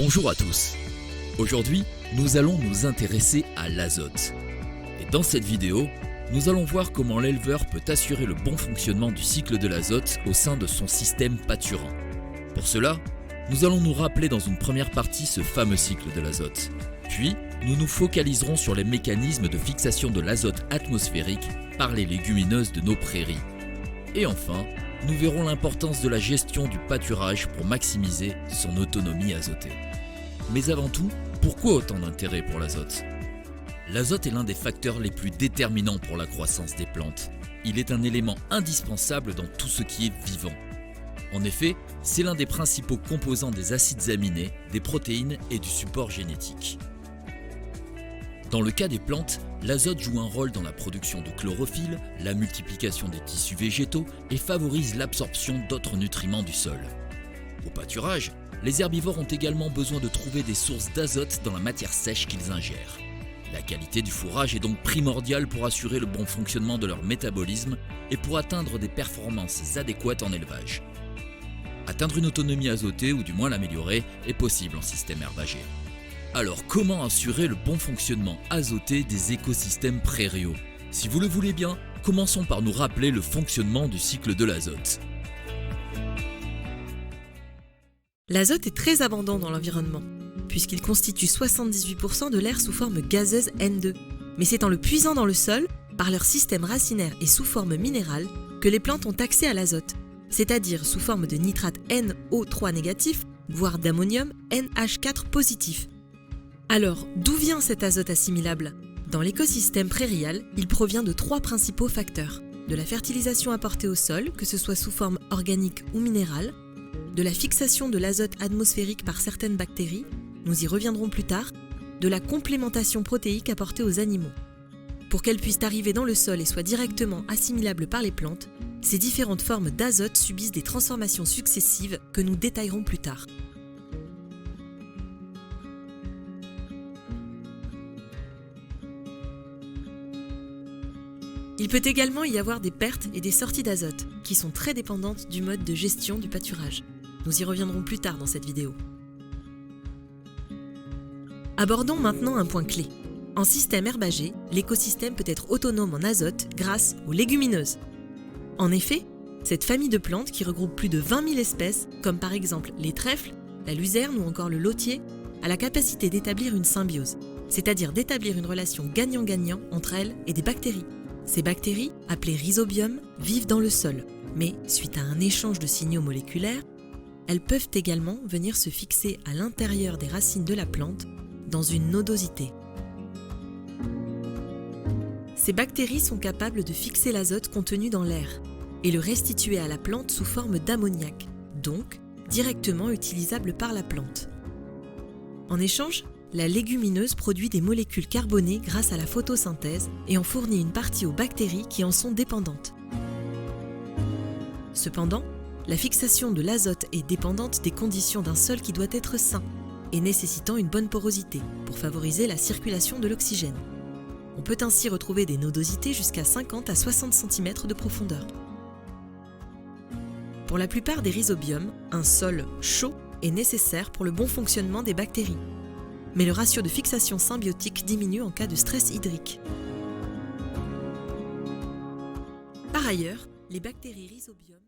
Bonjour à tous. Aujourd'hui, nous allons nous intéresser à l'azote. Et dans cette vidéo, nous allons voir comment l'éleveur peut assurer le bon fonctionnement du cycle de l'azote au sein de son système pâturant. Pour cela, nous allons nous rappeler dans une première partie ce fameux cycle de l'azote. Puis, nous nous focaliserons sur les mécanismes de fixation de l'azote atmosphérique par les légumineuses de nos prairies. Et enfin, nous verrons l'importance de la gestion du pâturage pour maximiser son autonomie azotée. Mais avant tout, pourquoi autant d'intérêt pour l'azote ? L'azote est l'un des facteurs les plus déterminants pour la croissance des plantes. Il est un élément indispensable dans tout ce qui est vivant. En effet, c'est l'un des principaux composants des acides aminés, des protéines et du support génétique. Dans le cas des plantes, l'azote joue un rôle dans la production de chlorophylle, la multiplication des tissus végétaux et favorise l'absorption d'autres nutriments du sol. Au pâturage, les herbivores ont également besoin de trouver des sources d'azote dans la matière sèche qu'ils ingèrent. La qualité du fourrage est donc primordiale pour assurer le bon fonctionnement de leur métabolisme et pour atteindre des performances adéquates en élevage. Atteindre une autonomie azotée, ou du moins l'améliorer, est possible en système herbager. Alors comment assurer le bon fonctionnement azoté des écosystèmes prairiaux ? Si vous le voulez bien, commençons par nous rappeler le fonctionnement du cycle de l'azote. L'azote est très abondant dans l'environnement, puisqu'il constitue 78% de l'air sous forme gazeuse N2. Mais c'est en le puisant dans le sol, par leur système racinaire et sous forme minérale, que les plantes ont accès à l'azote, c'est-à-dire sous forme de nitrate NO3 négatif, voire d'ammonium NH4 positif. Alors, d'où vient cet azote assimilable ? Dans l'écosystème prairial, il provient de 3 principaux facteurs. De la fertilisation apportée au sol, que ce soit sous forme organique ou minérale, de la fixation de l'azote atmosphérique par certaines bactéries, nous y reviendrons plus tard, de la complémentation protéique apportée aux animaux. Pour qu'elles puissent arriver dans le sol et soient directement assimilables par les plantes, ces différentes formes d'azote subissent des transformations successives que nous détaillerons plus tard. Il peut également y avoir des pertes et des sorties d'azote, qui sont très dépendantes du mode de gestion du pâturage. Nous y reviendrons plus tard dans cette vidéo. Abordons maintenant un point clé. En système herbager, l'écosystème peut être autonome en azote grâce aux légumineuses. En effet, cette famille de plantes qui regroupe plus de 20 000 espèces, comme par exemple les trèfles, la luzerne ou encore le lotier, a la capacité d'établir une symbiose, c'est-à-dire d'établir une relation gagnant-gagnant entre elles et des bactéries. Ces bactéries, appelées rhizobiums, vivent dans le sol, mais suite à un échange de signaux moléculaires, elles peuvent également venir se fixer à l'intérieur des racines de la plante dans une nodosité. Ces bactéries sont capables de fixer l'azote contenu dans l'air et le restituer à la plante sous forme d'ammoniac, donc directement utilisable par la plante. En échange, la légumineuse produit des molécules carbonées grâce à la photosynthèse et en fournit une partie aux bactéries qui en sont dépendantes. Cependant, la fixation de l'azote est dépendante des conditions d'un sol qui doit être sain et nécessitant une bonne porosité pour favoriser la circulation de l'oxygène. On peut ainsi retrouver des nodosités jusqu'à 50 à 60 cm de profondeur. Pour la plupart des rhizobiums, un sol chaud est nécessaire pour le bon fonctionnement des bactéries. Mais le ratio de fixation symbiotique diminue en cas de stress hydrique. Par ailleurs, les bactéries rhizobium